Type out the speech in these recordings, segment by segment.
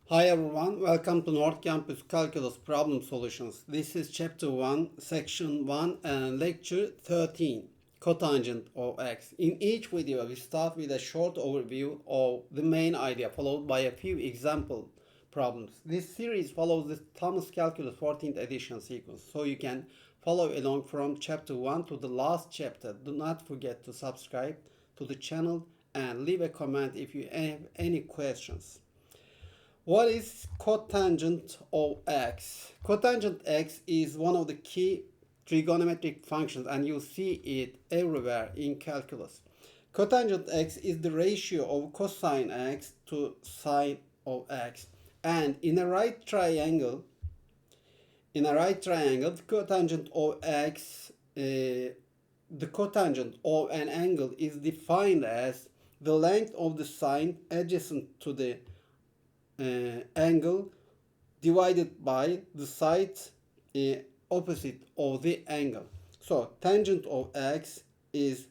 Hi everyone, welcome to North Campus Calculus Problem Solutions. This is Chapter 1, Section 1 and Lecture 13, Cotangent of x. In each video, we start with a short overview of the main idea followed by a few example problems. This series follows the Thomas Calculus 14th edition sequence, so you can follow along from Chapter 1 to the last chapter. Do not forget to subscribe to the channel and leave a comment if you have any questions. What is cotangent of x? Cotangent x is one of the key trigonometric functions and you see it everywhere in calculus. Cotangent x is the ratio of cosine x to sine of x. And in a right triangle, the cotangent of x, the cotangent of an angle is defined as the length of the sine adjacent to the angle divided by the side opposite of the angle. So tangent of x is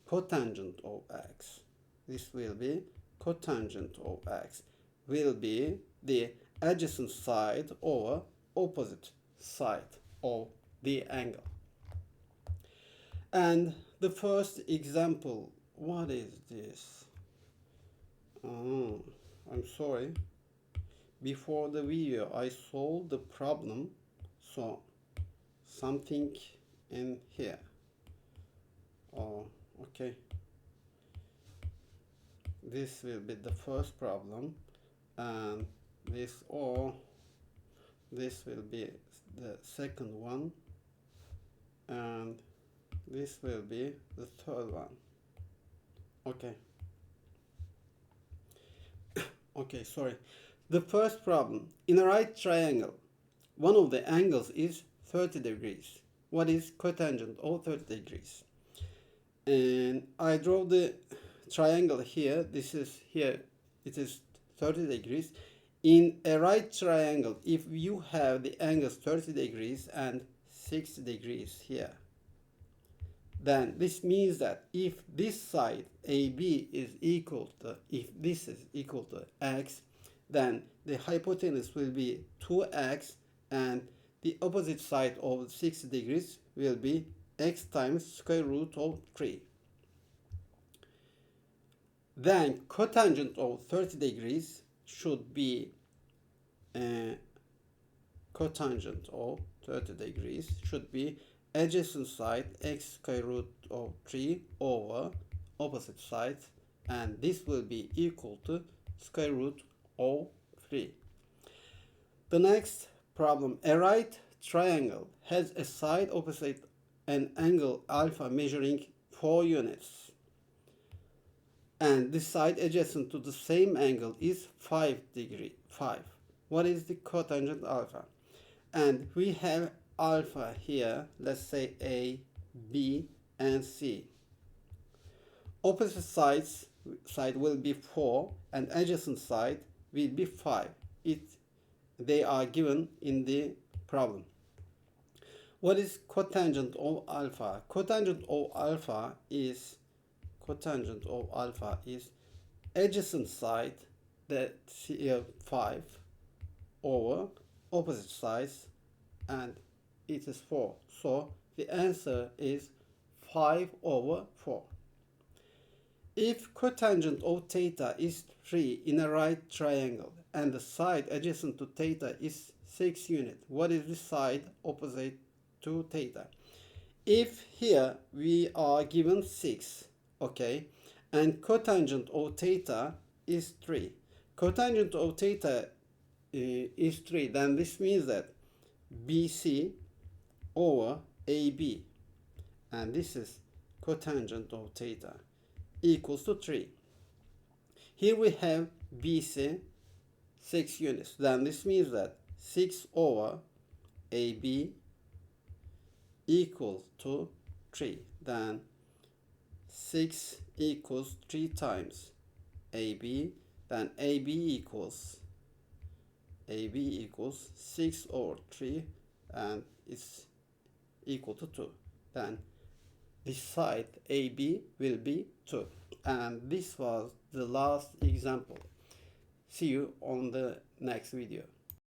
cotangent of x. This will be cotangent of x will be the adjacent side or opposite side of the angle. And the first example, what is this? Oh, I'm sorry. Before the video I solved the problem, so something in here. Oh, okay, this will be the first problem and this will be the second one and this will be the third one. Okay, sorry. The first problem, in a right triangle, one of the angles is 30 degrees. What is cotangent of 30 degrees? And I draw the triangle here. This is here. It is 30 degrees. In a right triangle, if you have the angles 30 degrees and 60 degrees here, then this means that if this side AB is equal to, if this is equal to x, then the hypotenuse will be 2x and the opposite side of 60 degrees will be x times square root of 3. Then cotangent of 30 degrees should be cotangent of 30 degrees should be adjacent side x square root of 3 over opposite side, and this will be equal to square root of 3. The next problem, a right triangle has a side opposite an angle alpha measuring 4 units and the side adjacent to the same angle is 5 degree 5. What is the cotangent alpha? And we have alpha here, let's say A, B and C. Opposite side will be 4 and adjacent side will be 5. They are given in the problem. What is cotangent of alpha? Cotangent of alpha is adjacent side, that 5 over opposite sides, and it is 4. So the answer is 5 over 4. If cotangent of theta is 3 in a right triangle and the side adjacent to theta is 6 units, what is the side opposite to theta? If here we are given 6, okay, and cotangent of theta is 3. Cotangent of theta is 3, then this means that BC over AB, and this is cotangent of theta, equals to 3. Here we have BC 6 units, then this means that 6 over AB equals to 3. Then 6 equals 3 times AB, then AB equals 6 over 3 and it's equal to 2. Then this side AB will be 2. And this was the last example. See you on the next video.